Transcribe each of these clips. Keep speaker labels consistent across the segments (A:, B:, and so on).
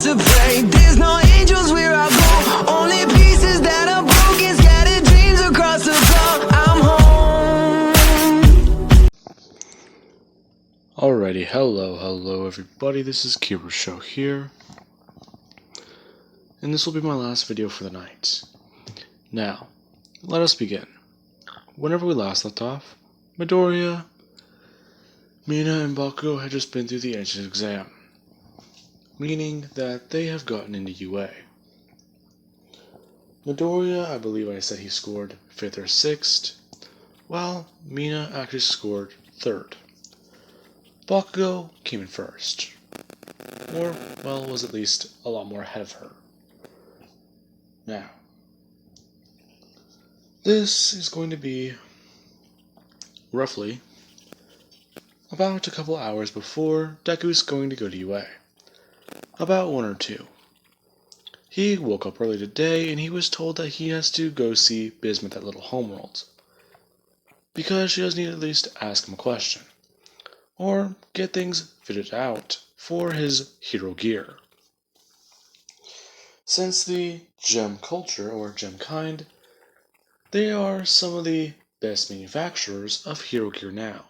A: To pray, there's no angels where I go, only pieces that are broken, scattered dreams across the floor. I'm home.
B: Alrighty, hello everybody, this is Kiro Show here, and this will be my last video for the night. Now, let us begin. Whenever we last left off, Midoriya, Mina, and Bakugo had just been through the entrance exam, meaning that they have gotten into UA. Midoriya, I believe I said he scored 5th or 6th, while Mina actually scored 3rd. Bakugo came in 1st, or, well, was at least a lot more ahead of her. Now, this is going to be roughly about a couple hours before Deku's going to go to UA. About 1 or 2. He woke up early today and he was told that he has to go see Bismuth at Little Homeworld, because she does need to at least ask him a question, or get things fitted out for his hero gear. Since the gem culture, or gem kind, they are some of the best manufacturers of hero gear now.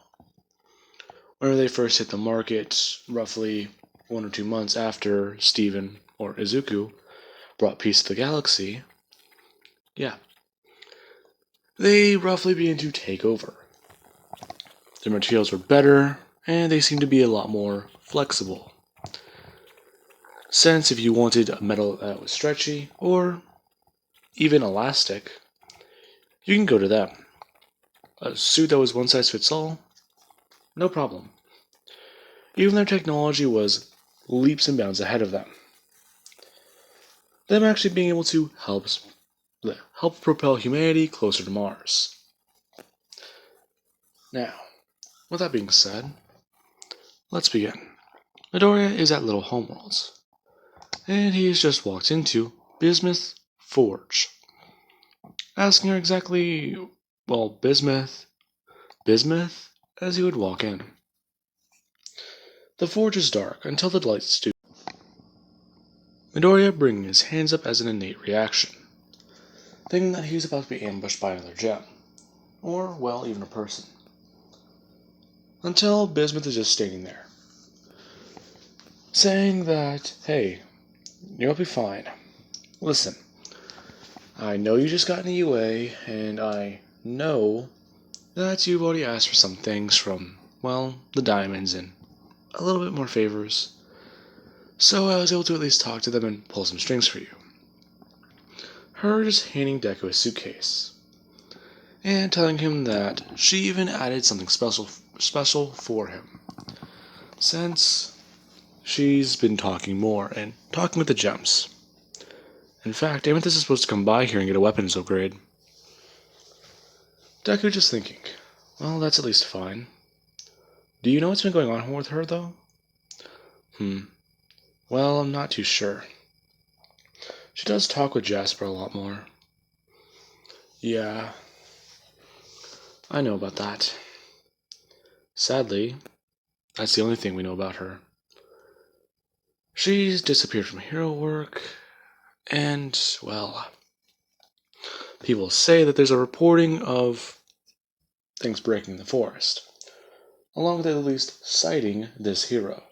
B: Whenever they first hit the market, roughly 1 or 2 months after Steven, or Izuku, brought peace to the galaxy, they roughly began to take over. Their materials were better, and they seemed to be a lot more flexible. Since if you wanted a metal that was stretchy, or even elastic, you can go to them. A suit that was one size fits all? No problem. Even their technology was leaps and bounds ahead of them. Them actually being able to help propel humanity closer to Mars. Now, with that being said, let's begin. Midoriya is at Little Homeworlds, and he has just walked into Bismuth Forge, asking her exactly, Bismuth, as he would walk in. The forge is dark until the lights do. Midoriya bringing his hands up as an innate reaction, thinking that he was about to be ambushed by another gem, or, even a person. Until Bismuth is just standing there, saying that, hey, you'll be fine. Listen, I know you just got into UA, and I know that you've already asked for some things from, the diamonds and a little bit more favors. So I was able to at least talk to them and pull some strings for you. Her just handing Deku a suitcase, and telling him that she even added something special for him, since she's been talking more and talking with the gems. In fact, Amethyst is supposed to come by here and get a weapons upgrade. Deku just thinking, that's at least fine. Do you know what's been going on with her, though? I'm not too sure. She does talk with Jasper a lot more. Yeah, I know about that. Sadly, that's the only thing we know about her. She's disappeared from hero work, and, people say that there's a reporting of things breaking the forest, along with at least sighting this hero,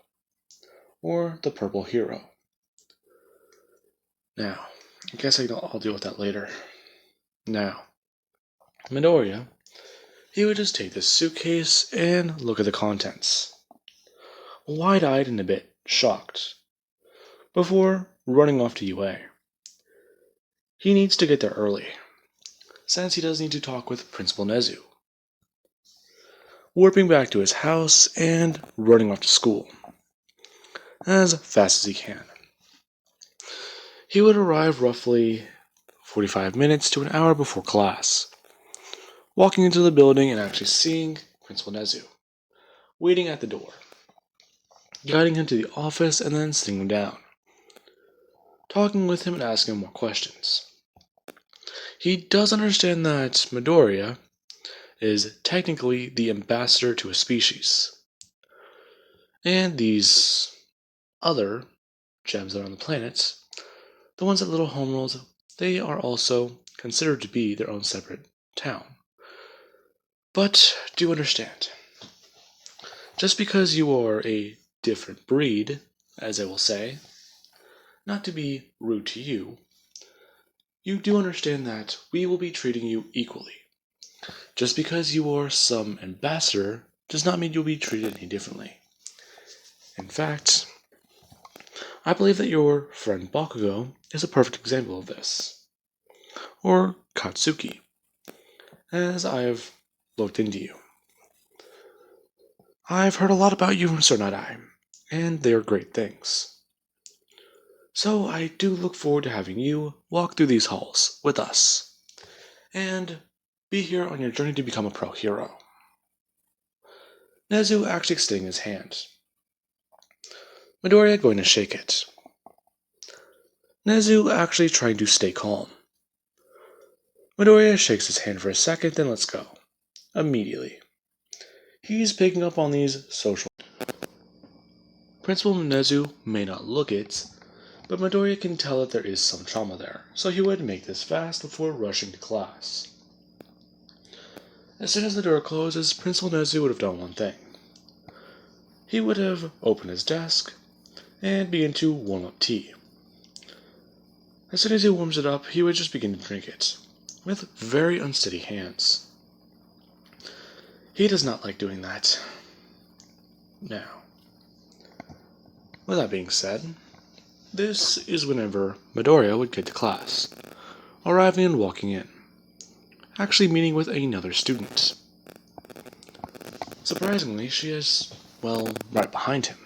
B: or the purple hero. Now, I guess I'll deal with that later. Now, Midoriya, he would just take this suitcase and look at the contents, wide-eyed and a bit shocked, before running off to UA. He needs to get there early, since he does need to talk with Principal Nezu. Warping back to his house and running off to school, as fast as he can. He would arrive roughly 45 minutes to an hour before class, walking into the building and actually seeing Principal Nezu, waiting at the door, guiding him to the office and then sitting him down, talking with him and asking him more questions. He does understand that Midoriya is technically the ambassador to a species, and these other gems that are on the planet, the ones at Little Homeworld, they are also considered to be their own separate town. But do understand, just because you are a different breed, as I will say, not to be rude to you, you do understand that we will be treating you equally. Just because you are some ambassador does not mean you'll be treated any differently. In fact, I believe that your friend Bakugo is a perfect example of this. Or Katsuki, as I have looked into you. I've heard a lot about you, Sir Night-Eye, and they are great things. So I do look forward to having you walk through these halls with us, and be here on your journey to become a pro hero. Nezu actually extending his hand. Midoriya going to shake it. Nezu actually trying to stay calm. Midoriya shakes his hand for a second, then lets go. Immediately. He's picking up on these social. Principal Nezu may not look it, but Midoriya can tell that there is some trauma there, so he would make this fast before rushing to class. As soon as the door closes, Principal Nezu would have done one thing. He would have opened his desk and begin to warm up tea. As soon as he warms it up, he would just begin to drink it, with very unsteady hands. He does not like doing that. Now, with that being said, this is whenever Midoriya would get to class, arriving and walking in, actually meeting with another student. Surprisingly, she is, well, right behind him.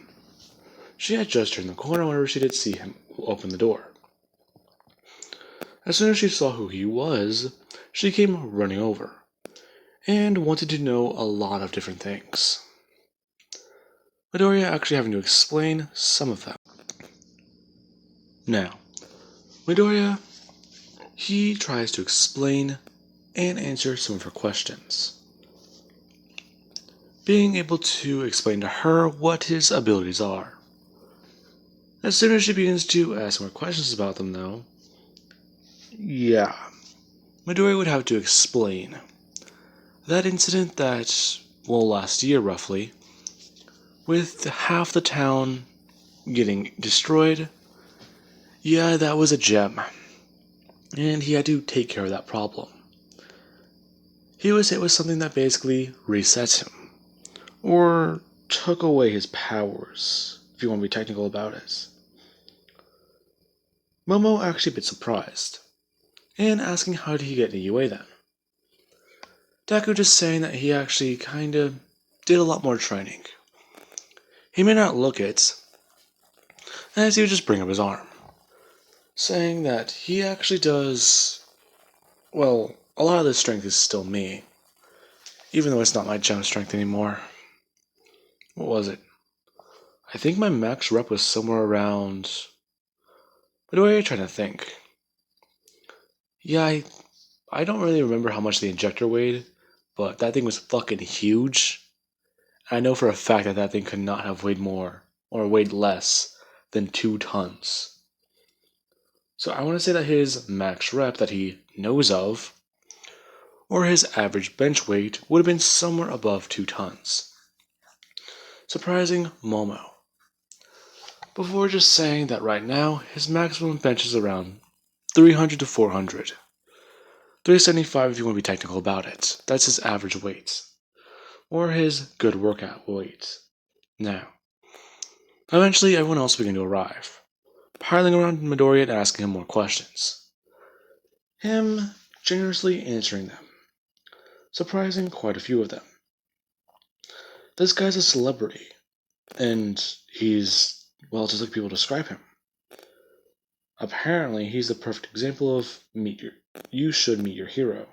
B: She had just turned the corner whenever she did see him open the door. As soon as she saw who he was, she came running over, and wanted to know a lot of different things. Midoriya actually having to explain some of them. Now, Midoriya, he tries to explain and answer some of her questions, being able to explain to her what his abilities are. As soon as she begins to ask more questions about them, though, Midoriya would have to explain that incident that, well, last year roughly, with half the town getting destroyed, that was a gem, and he had to take care of that problem. He would say it was something that basically resets him, or took away his powers, if you want to be technical about it. Momo actually a bit surprised, and asking how did he get into UA then. Deku just saying that he actually kinda did a lot more training. He may not look it, as he would just bring up his arm, saying that he actually does, well, a lot of the strength is still me, even though it's not my gem strength anymore. What was it? I think my max rep was somewhere around... What are you trying to think? I don't really remember how much the injector weighed, but that thing was fucking huge. I know for a fact that that thing could not have weighed more, or weighed less, than 2 tons. So I want to say that his max rep that he knows of, or his average bench weight, would have been somewhere above 2 tons. Surprising Momo. Before just saying that right now, his maximum bench is around 300 to 400. 375 if you want to be technical about it. That's his average weight. Or his good workout weight. Now, eventually everyone else began to arrive, piling around Midoriya and asking him more questions. Him generously answering them, surprising quite a few of them. This guy's a celebrity, and he's, well, just like people describe him. Apparently, he's the perfect example of you should meet your hero.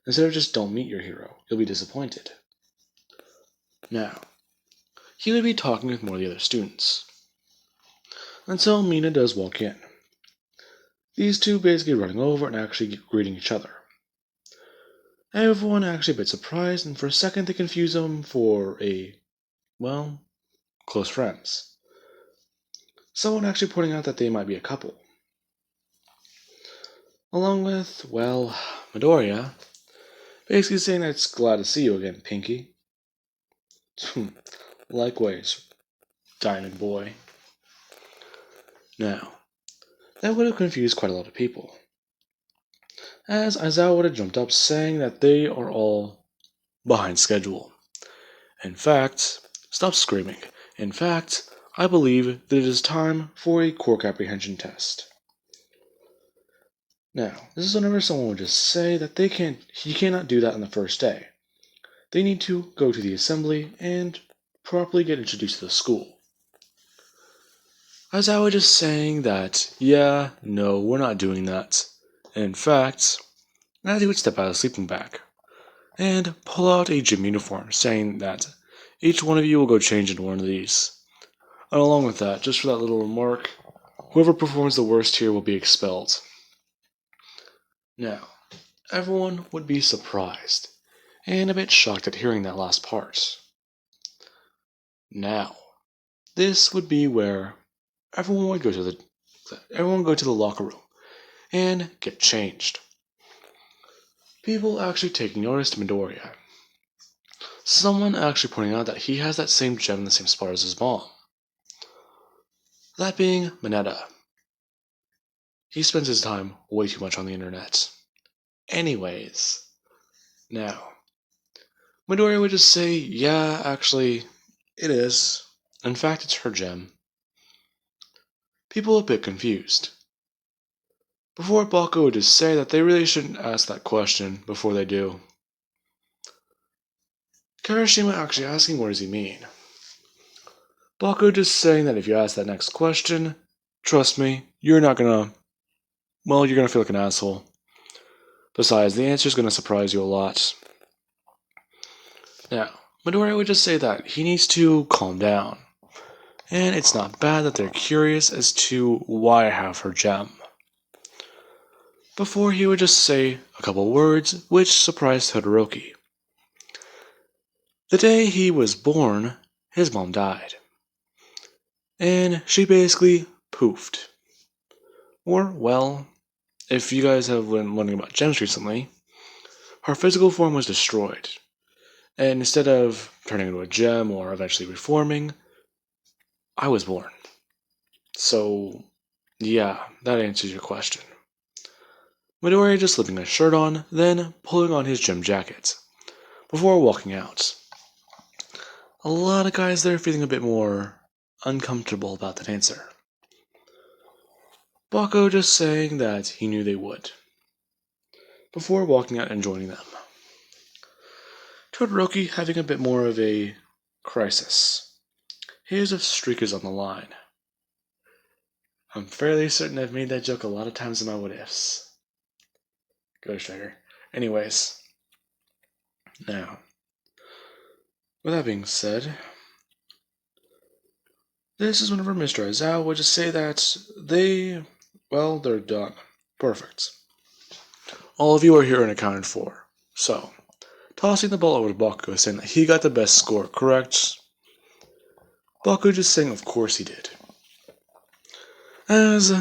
B: Instead of just don't meet your hero, you'll be disappointed. Now, he would be talking with more of the other students, until Mina does walk in. These two basically running over and actually greeting each other. Everyone actually a bit surprised, and for a second they confuse them for close friends. someone actually pointing out that they might be a couple. Along with, well, Midoriya, basically saying that it's glad to see you again, Pinky. Likewise, Diamond Boy. Now, that would have confused quite a lot of people, as Aizawa would have jumped up saying that they are all behind schedule. In fact, stop screaming. In fact, I believe that it is time for a Quirk apprehension test. Now, this is whenever someone would just say that he cannot do that on the first day. They need to go to the assembly and properly get introduced to the school. As I was just saying that, yeah, no, we're not doing that. In fact, as he would step out of the sleeping bag and pull out a gym uniform, saying that each one of you will go change into one of these. And along with that, just for that little remark, whoever performs the worst here will be expelled. Now, everyone would be surprised and a bit shocked at hearing that last part. Now, this would be where everyone would go to the locker room and get changed. People actually taking notice to Midoriya. Someone actually pointing out that he has that same gem in the same spot as his mom. That being Mineta. He spends his time way too much on the internet. Anyways, now, Midoriya would just say, yeah, actually, it is. In fact, it's her gem. People a bit confused. Before Baku would just say that they really shouldn't ask that question before they do. Kirishima actually asking what does he mean. Baku just saying that if you ask that next question, trust me, you're gonna feel like an asshole. Besides, the answer is gonna surprise you a lot. Now, Midoriya would just say that he needs to calm down. And it's not bad that they're curious as to why I have her gem. Before he would just say a couple words which surprised Todoroki. The day he was born, his mom died. And she basically poofed. Or, well, if you guys have been learning about gems recently, her physical form was destroyed. And instead of turning into a gem or eventually reforming, I was born. So, yeah, that answers your question. Midoriya just slipping a shirt on, then pulling on his gym jacket, before walking out. A lot of guys there feeling a bit more uncomfortable about that answer. Baku just saying that he knew they would, before walking out and joining them. Todoroki having a bit more of a crisis. His streak is on the line. I'm fairly certain I've made that joke a lot of times in my what ifs. Ghost Rider. Anyways. Now. With that being said, this is whenever Mr. Aizawa would just say that they're done. Perfect. All of you are here and accounted for. So, tossing the ball over to Baku, saying that he got the best score, correct? Baku just saying of course he did. As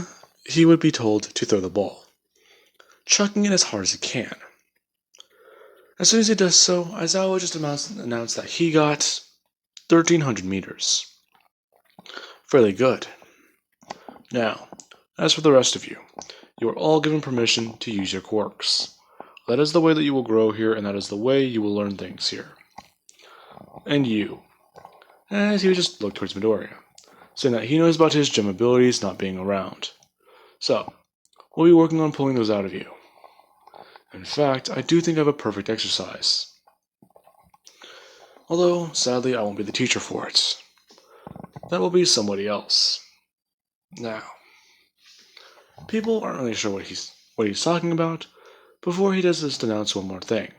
B: he would be told to throw the ball, chucking it as hard as he can. As soon as he does so, Aizawa just announced that he got 1,300 meters. Fairly good. Now, as for the rest of you, you are all given permission to use your quirks. That is the way that you will grow here, and that is the way you will learn things here. And you. As he would just look towards Midoriya, saying that he knows about his gem abilities not being around. So, we'll be working on pulling those out of you. In fact, I do think I have a perfect exercise. Although, sadly, I won't be the teacher for it. That will be somebody else. Now, people aren't really sure what he's talking about before he does just announce one more thing.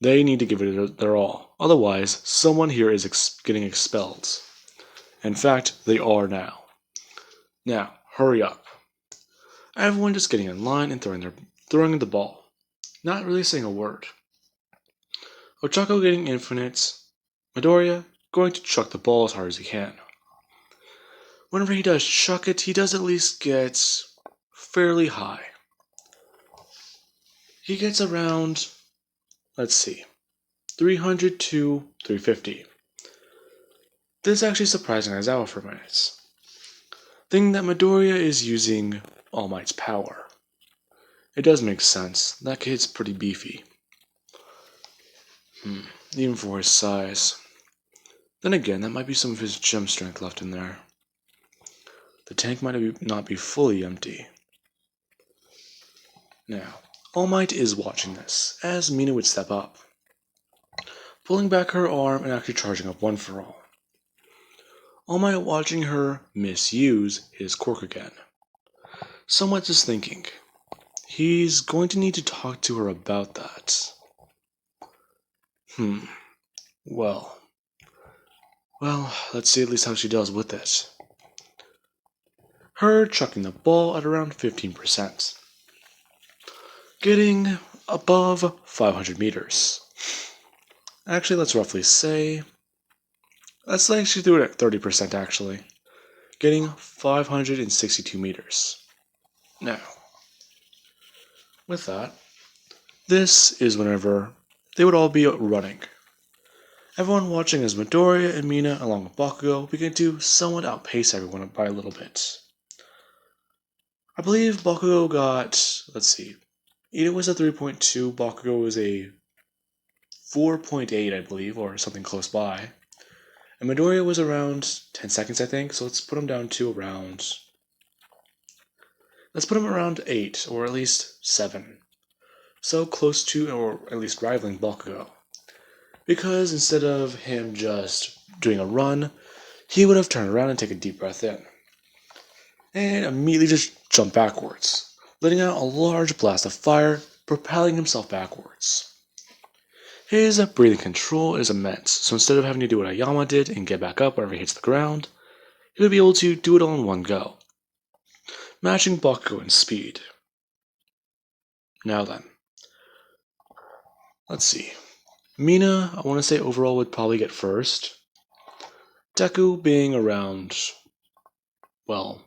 B: They need to give it their all, otherwise someone here is getting expelled. In fact, they are now. Now, hurry up. Everyone just getting in line and throwing the ball, not really saying a word. Ochako getting infinite, Midoriya going to chuck the ball as hard as he can. whenever he does chuck it, he does at least get fairly high. He gets around, let's see, 300 to 350. This is actually surprising Aizawa for minutes. Thinking that Midoriya is using All Might's power. It does make sense. That kid's pretty beefy. Even for his size. Then again, that might be some of his gem strength left in there. The tank might not be fully empty. Now, All Might is watching this, as Mina would step up, pulling back her arm and actually charging up One for All. All Might watching her misuse his Quirk again. Somewhat just thinking, he's going to need to talk to her about that. Well, let's see at least how she does with it. Her chucking the ball at around 15%. Getting above 500 meters. Actually, let's roughly say... Let's say she threw it at 30% actually. Getting 562 meters. Now, with that, this is whenever they would all be running. Everyone watching as Midoriya and Mina along with Bakugo begin to somewhat outpace everyone by a little bit. I believe Bakugo got, let's see, Ida was a 3.2, Bakugo was a 4.8 I believe, or something close by. And Midoriya was around 10 seconds I think, so let's put him down to around... Let's put him around 8, or at least 7. So close to, or at least rivaling Bakugo. Because instead of him just doing a run, he would have turned around and taken a deep breath in. And immediately just jumped backwards, letting out a large blast of fire, propelling himself backwards. His breathing control is immense, so instead of having to do what Ayama did and get back up whenever he hits the ground, he would be able to do it all in one go, matching Bakugo in speed. Now then, let's see. Mina, I want to say overall would probably get first. Deku being around, well,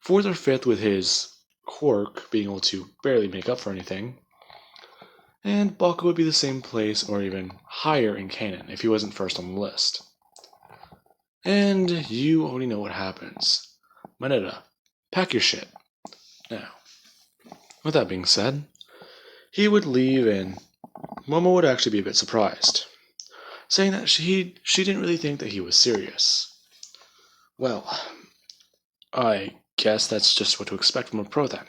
B: 4th or 5th with his Quirk being able to barely make up for anything. And Bakugo would be the same place or even higher in canon if he wasn't first on the list. And you already know what happens. Mineta, pack your shit. Now, with that being said, he would leave and Momo would actually be a bit surprised, saying that she didn't really think that he was serious. Well, I guess that's just what to expect from a pro then.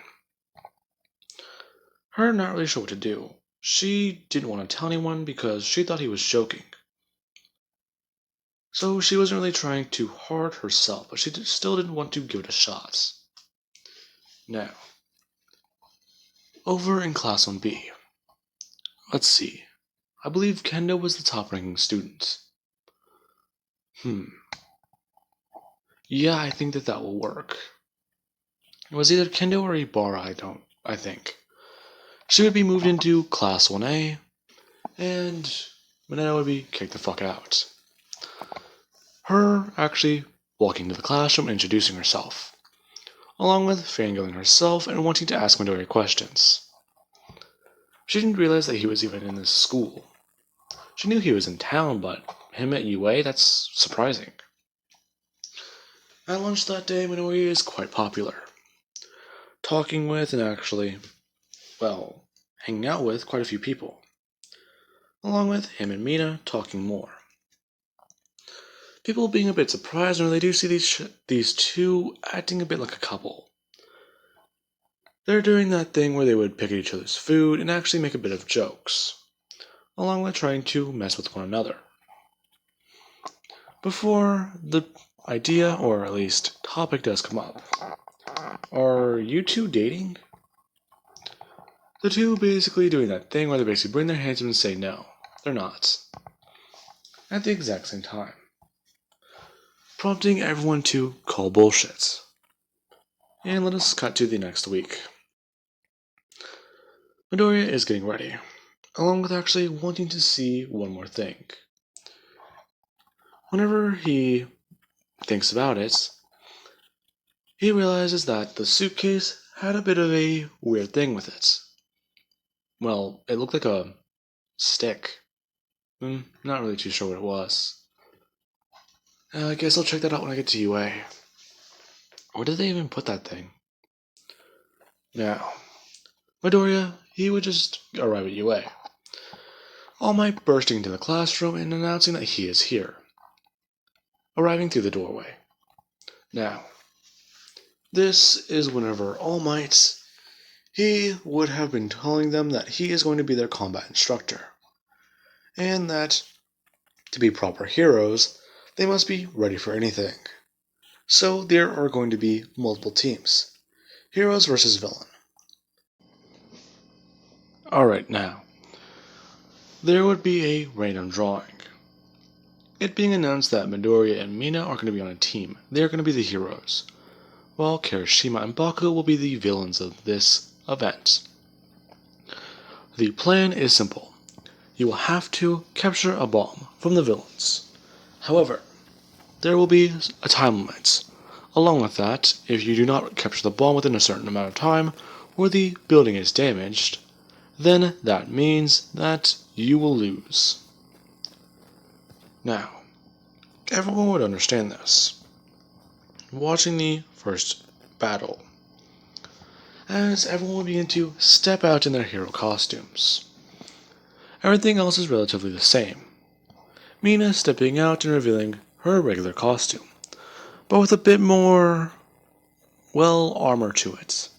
B: Her not really sure what to do. She didn't want to tell anyone because she thought he was joking. So she wasn't really trying too hard herself, but she still didn't want to give it a shot. Now, over in Class 1B. Let's see. I believe Kendo was the top-ranking student. Yeah, I think that will work. It was either Kendo or Ibara, I think. She would be moved into Class 1A, and Mineta would be kicked the fuck out. Her actually walking to the classroom and introducing herself, along with fangirling herself and wanting to ask Midoriya questions. She didn't realize that he was even in this school. She knew he was in town, but him at UA, that's surprising. At lunch that day, Midoriya is quite popular. Talking with and actually, well, hanging out with quite a few people. Along with him and Mina talking more. People being a bit surprised when they do see these two acting a bit like a couple. They're doing that thing where they would pick at each other's food and actually make a bit of jokes, along with trying to mess with one another. Before the idea, or at least topic, does come up. Are you two dating? The two basically doing that thing where they basically bring their hands up and say no, they're not. At the exact same time. Prompting everyone to call bullshit. And let us cut to the next week. Midoriya is getting ready, along with actually wanting to see one more thing. Whenever he thinks about it, he realizes that the suitcase had a bit of a weird thing with it. Well, it looked like a stick. Not really too sure what it was. I guess I'll check that out when I get to UA. Where did they even put that thing? Now, Midoriya, he would just arrive at UA. All Might bursting into the classroom and announcing that he is here, arriving through the doorway. Now, this is whenever All Might, he would have been telling them that he is going to be their combat instructor, and that to be proper heroes, they must be ready for anything. So there are going to be multiple teams, heroes versus villain. Alright, now, there would be a random drawing. It being announced that Midoriya and Mina are going to be on a team. They are going to be the heroes, while Kirishima and Baku will be the villains of this event. The plan is simple. You will have to capture a bomb from the villains. However, there will be a time limit. Along with that, if you do not capture the bomb within a certain amount of time, or the building is damaged, then that means that you will lose. Now, everyone would understand this, watching the first battle, as everyone will begin to step out in their hero costumes. Everything else is relatively the same. Mina stepping out and revealing her regular costume, but with a bit more, armor to it.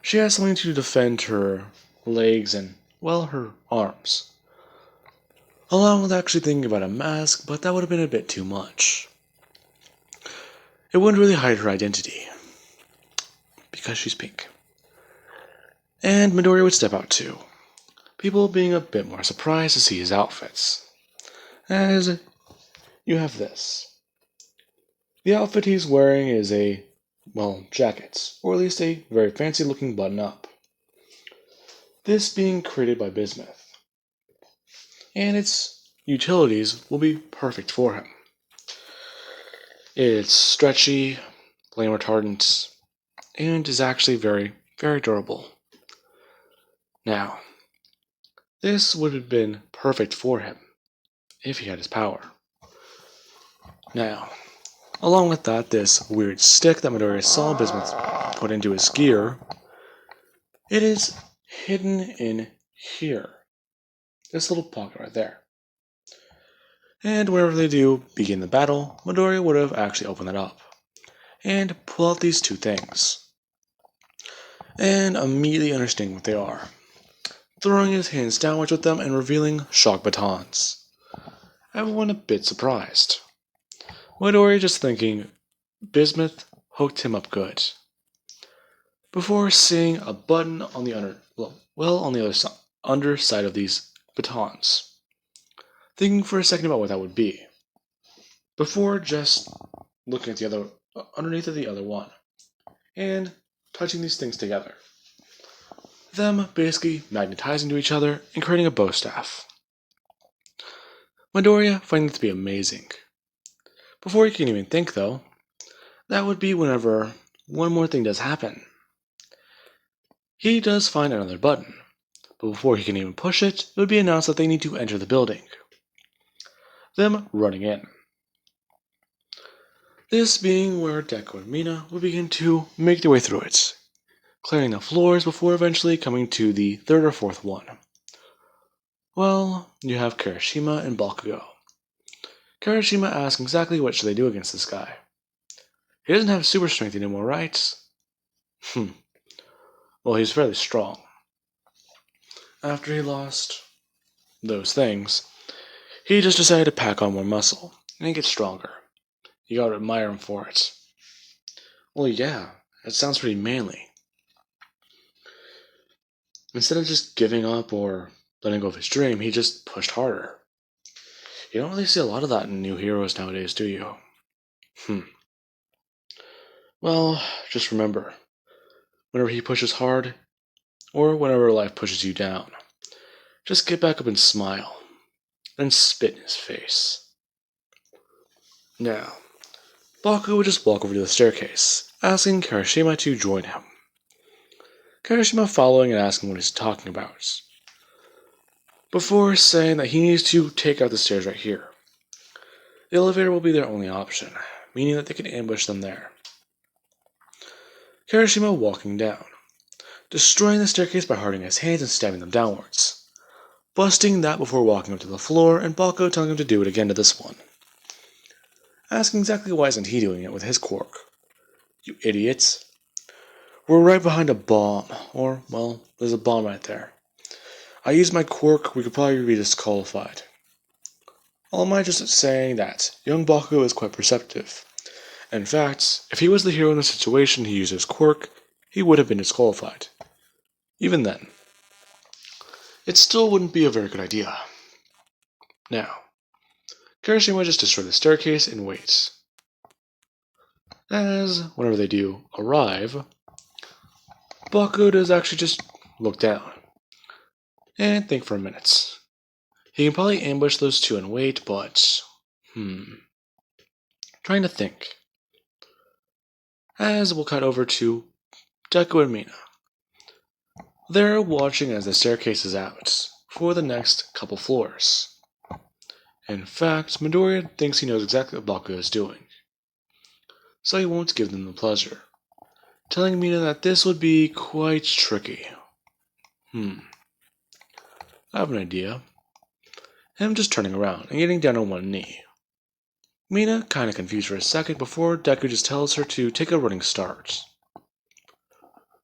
B: She has something to defend her legs and, her arms. Along with actually thinking about a mask, but that would have been a bit too much. It wouldn't really hide her identity, because she's pink. And Midoriya would step out too, people being a bit more surprised to see his outfits. As you have this. The outfit he's wearing is a, jacket, or at least a very fancy looking button-up. This being created by Bismuth. And its utilities will be perfect for him. It's stretchy, flame retardant, and is actually very, very durable. Now, this would have been perfect for him, if he had his power. Now, along with that, this weird stick that Midoriya saw Bismuth put into his gear, it is hidden in here. This little pocket right there. And whenever they do begin the battle, Midoriya would have actually opened that up, and pull out these two things. And immediately understanding what they are. Throwing his hands downwards with them and revealing shock batons. Everyone a bit surprised. Midoriya just thinking, Bismuth hooked him up good. Before seeing a button on the underside of these batons. Thinking for a second about what that would be. Before just looking at the other, underneath of the other one. And touching these things together. Them basically magnetizing to each other and creating a bow staff. Midoriya finding it to be amazing. Before he can even think though, that would be whenever one more thing does happen. He does find another button, but before he can even push it, it would be announced that they need to enter the building. Them running in. This being where Deku and Mina will begin to make their way through it, clearing the floors before eventually coming to the third or fourth one. Well, you have Kirishima and Bakugo. Kirishima asks exactly what should they do against this guy. He doesn't have super strength anymore, right? Well, he's fairly strong. After he lost those things, he just decided to pack on more muscle and get stronger. You gotta admire him for it. Well, yeah, that sounds pretty manly. Instead of just giving up or letting go of his dream, he just pushed harder. You don't really see a lot of that in new heroes nowadays, do you? Well, just remember, whenever he pushes hard, or whenever life pushes you down, just get back up and smile, then spit in his face. Now, Baku would just walk over to the staircase, asking Kirishima to join him. Kirishima following and asking what he's talking about, before saying that he needs to take out the stairs right here. The elevator will be their only option, meaning that they can ambush them there. Kirishima walking down, destroying the staircase by hurting his hands and stabbing them downwards, busting that before walking up to the floor, and Bakugo telling him to do it again to this one. Asking exactly why isn't he doing it with his quirk. You idiots. We're right behind a bomb, or, well, there's a bomb right there. I use my quirk, we could probably be disqualified. All am I just saying that young Bakugo is quite perceptive. In fact, if he was the hero in the situation he used his quirk, he would have been disqualified. Even then, it still wouldn't be a very good idea. Now, Kirishima just destroy the staircase and waits. As, whenever they do arrive, Bakugo does actually just look down and think for a minute. He can probably ambush those two and wait, but trying to think. As we'll cut over to Deku and Mina. They're watching as the staircase is out for the next couple floors. In fact, Midoriya thinks he knows exactly what Bakugo is doing, so he won't give them the pleasure, telling Mina that this would be quite tricky. I have an idea. Him just turning around and getting down on one knee. Mina kinda confused for a second before Deku just tells her to take a running start.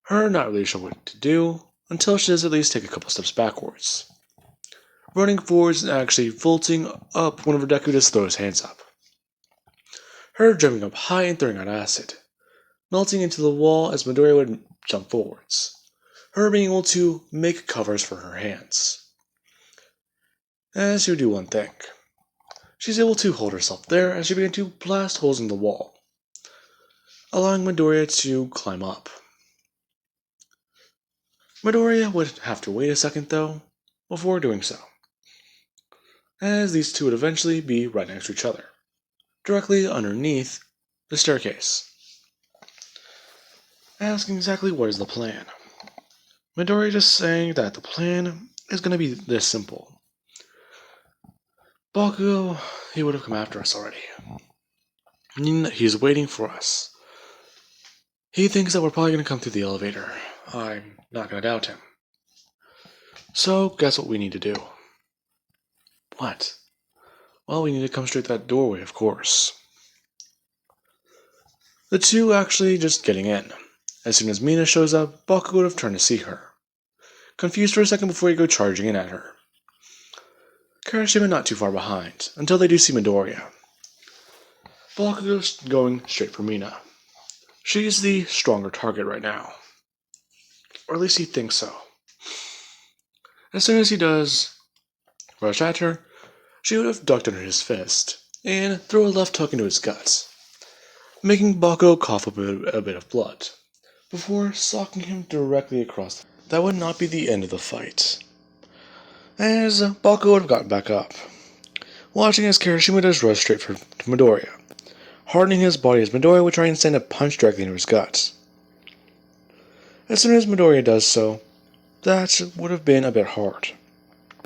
B: Her not really sure what to do until she does at least take a couple steps backwards, running forwards and actually vaulting up whenever Deku just throws his hands up. Her jumping up high and throwing out acid, melting into the wall as Midoriya would jump forwards, her being able to make covers for her hands. As she would do one thing, she's able to hold herself there as she began to blast holes in the wall, allowing Midoriya to climb up. Midoriya would have to wait a second though, before doing so, as these two would eventually be right next to each other, directly underneath the staircase. Asking exactly what is the plan. Midoriya just saying that the plan is going to be this simple. Bakugo, he would have come after us already, meaning that he's waiting for us. He thinks that we're probably going to come through the elevator. I'm not going to doubt him. So, guess what we need to do? What? Well, we need to come straight to that doorway, of course. The two actually just getting in. As soon as Mina shows up, Bakugo would have turned to see her, confused for a second before he go charging in at her. Kirishima not too far behind, until they do see Midoriya. Bakugo's going straight for Mina. She's the stronger target right now. Or at least he thinks so. As soon as he does rush at her, she would have ducked under his fist and throw a left hook into his guts, making Bakugo cough up a bit of blood, before socking him directly across. That would not be the end of the fight, as Bakugo would have gotten back up, watching as Kirishima does rush straight for Midoriya, hardening his body as Midoriya would try and send a punch directly into his guts. As soon as Midoriya does so, that would have been a bit hard.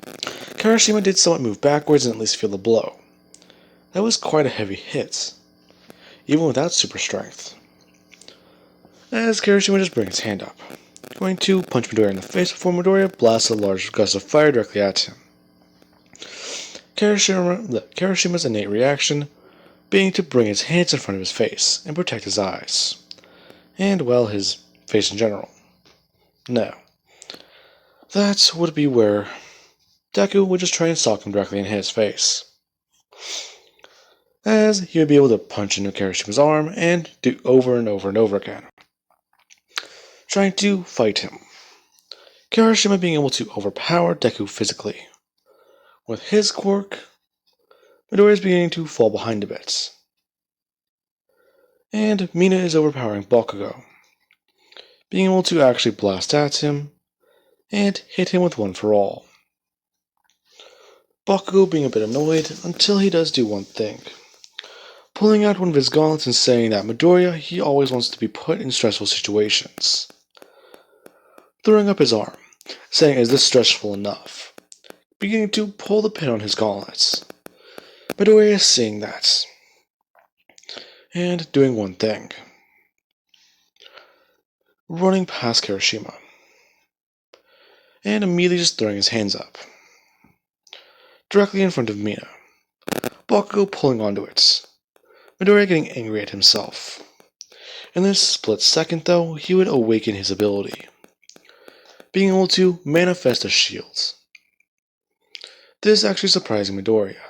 B: Kirishima did somewhat move backwards and at least feel the blow. That was quite a heavy hit, even without super strength. As Kirishima just brings his hand up, going to punch Midoriya in the face before Midoriya blasts a large gust of fire directly at him. Kirishima's innate reaction being to bring his hands in front of his face and protect his eyes, and, well, his face in general. Now, that would be where Deku would just try and sock him directly in his face, as he would be able to punch into Kirishima's arm and do over and over and over again, trying to fight him. Kirishima being able to overpower Deku physically. With his quirk, Midoriya is beginning to fall behind a bit, and Mina is overpowering Bakugo, being able to actually blast at him and hit him with one for all. Bakugo being a bit annoyed until he does do one thing, pulling out one of his gauntlets and saying that Midoriya, he always wants to be put in stressful situations. Throwing up his arm, saying, "Is this stressful enough?" Beginning to pull the pin on his gauntlets. Midoriya seeing that, and doing one thing. Running past Kirishima, and immediately just throwing his hands up. Directly in front of Mina. Bakugo pulling onto it. Midoriya getting angry at himself. In this split second though, he would awaken his ability, being able to manifest a shield. This is actually surprising Midoriya.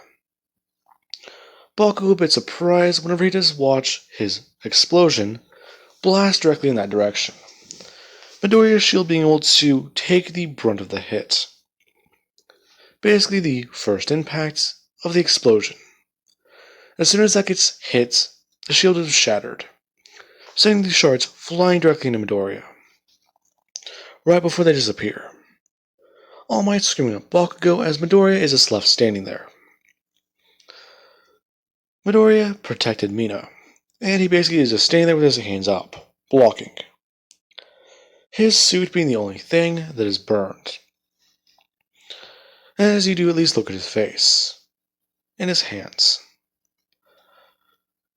B: Bakugo a bit surprised whenever he does watch his explosion blast directly in that direction. Midoriya's shield being able to take the brunt of the hit. Basically the first impact of the explosion. As soon as that gets hit, the shield is shattered, sending the shards flying directly into Midoriya. Right before they disappear. All Might screaming at Bakugo as Midoriya is just left standing there. Midoriya protected Mina, and he basically is just standing there with his hands up, blocking. His suit being the only thing that is burned. As you do at least look at his face, and his hands.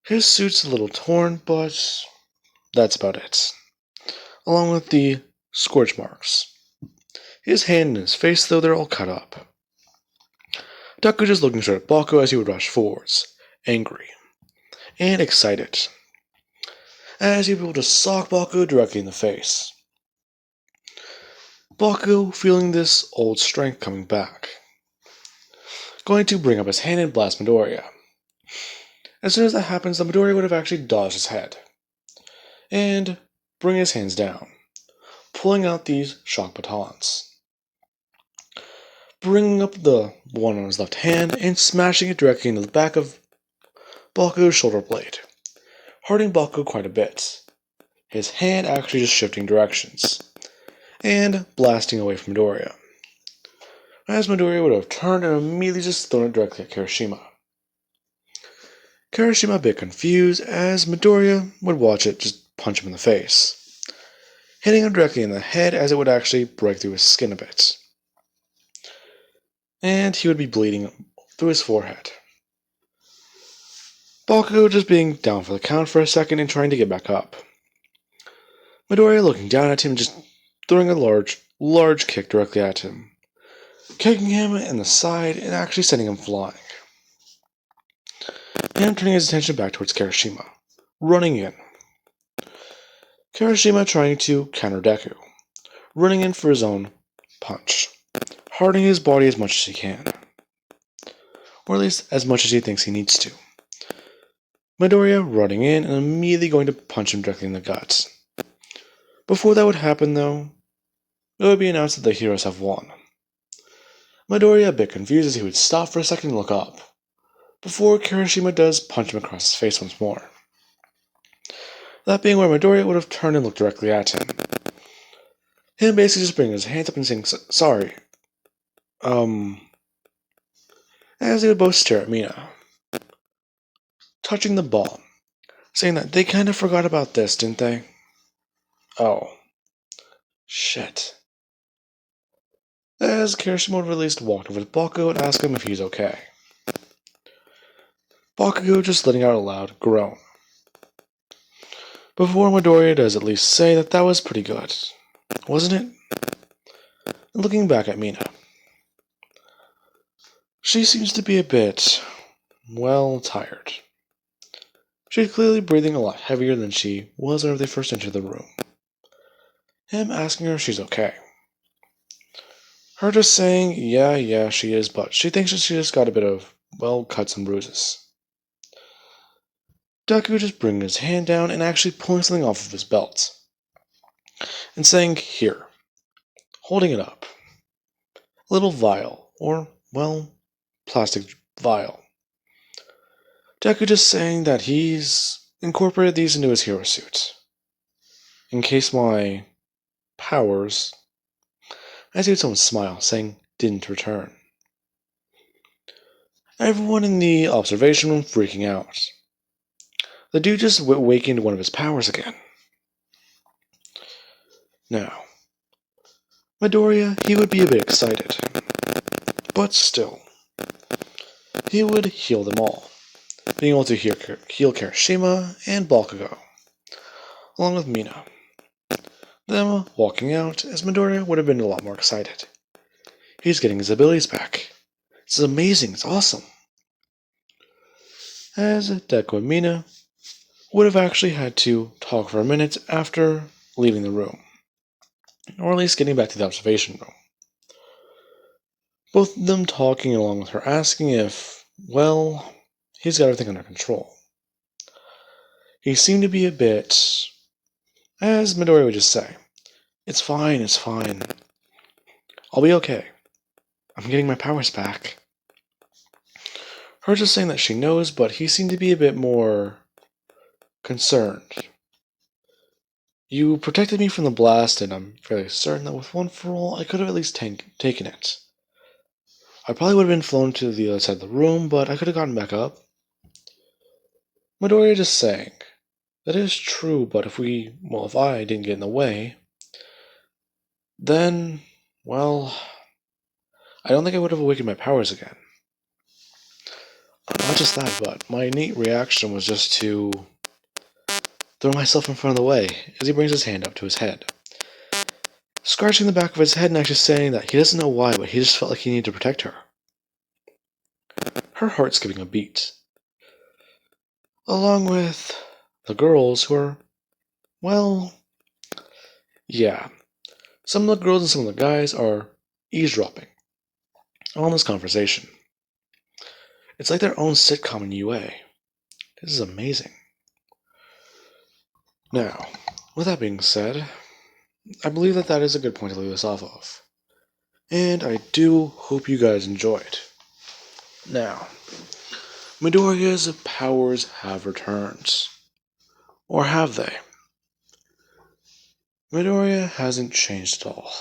B: His suit's a little torn, but that's about it. Along with the scorch marks. His hand and his face, though, they're all cut up. Deku just looking straight at Bakugo as he would rush forwards, angry and excited, as he would be able to sock Bakugo directly in the face. Bakugo feeling this old strength coming back, going to bring up his hand and blast Midoriya. As soon as that happens, the Midoriya would have actually dodged his head, and bring his hands down, pulling out these shock batons. Bringing up the one on his left hand and smashing it directly into the back of Bakugo's shoulder blade, hurting Bakugo quite a bit. His hand actually just shifting directions, and blasting away from Midoriya. As Midoriya would have turned and immediately just thrown it directly at Kirishima. Kirishima a bit confused as Midoriya would watch it just punch him in the face, hitting him directly in the head as it would actually break through his skin a bit. And he would be bleeding through his forehead. Bakugo just being down for the count for a second and trying to get back up. Midoriya looking down at him and just throwing a large kick directly at him, kicking him in the side and actually sending him flying. And turning his attention back towards Kirishima, running in. Kirishima trying to counter Deku, running in for his own punch, hardening his body as much as he can. Or at least as much as he thinks he needs to. Midoriya running in and immediately going to punch him directly in the guts. Before that would happen though, it would be announced that the heroes have won. Midoriya a bit confused as he would stop for a second and look up, before Kirishima does punch him across his face once more. That being where Midoriya would have turned and looked directly at him. Him basically just bringing his hands up and saying, "Sorry." As they would both stare at Mina. Touching the ball, saying that they kind of forgot about this, didn't they? Oh. Shit. As Kirishima would at least walked over to Bakugo and asked him if he's okay. Bakugo just letting out a loud groan. Before Midoriya does at least say that that was pretty good, wasn't it? And looking back at Mina. She seems to be a bit, well, tired. She's clearly breathing a lot heavier than she was whenever they first entered the room. Him asking her if she's okay. Her just saying, yeah, she is, but she thinks that she just got a bit of, well, cuts and bruises. Deku just bringing his hand down and actually pulling something off of his belt. And saying, "Here." Holding it up. A little vial, or, well, plastic vial. Deku just saying that he's incorporated these into his hero suit. In case my powers, I see someone smile, saying, "didn't return." Everyone in the observation room freaking out. the dude just awakened one of his powers again. Now, Midoriya, he would be a bit excited, but still, he would heal them all, being able to heal Kirishima and Bakugo, along with Mina. Them walking out, as Midoriya would have been a lot more excited. He's getting his abilities back. This is amazing, it's awesome. As Deku and Mina would have actually had to talk for a minute after leaving the room, or at least getting back to the observation room. Both of them talking along with her asking if, well, he's got everything under control. He seemed to be a bit, as Midoriya would just say, it's fine, it's fine. I'll be okay. I'm getting my powers back. Her just saying that she knows, but he seemed to be a bit more concerned. You protected me from the blast, and I'm fairly certain that with one for all, I could have at least taken it. I probably would have been flown to the other side of the room, but I could have gotten back up. Midoriya just saying, that is true, but if I didn't get in the way, then, well, I don't think I would have awakened my powers again. Not just that, but my innate reaction was just to throw myself in front of the way as he brings his hand up to his head, scratching the back of his head and actually saying that he doesn't know why, but he just felt like he needed to protect her. Her heart's giving a beat, along with the girls who are, well, yeah, some of the girls and some of the guys are eavesdropping on this conversation. It's like their own sitcom in UA. This is amazing. Now, with that being said, I believe that is a good point to leave this off of. And I do hope you guys enjoyed. Now, Midoriya's powers have returned. Or have they? Midoriya hasn't changed at all.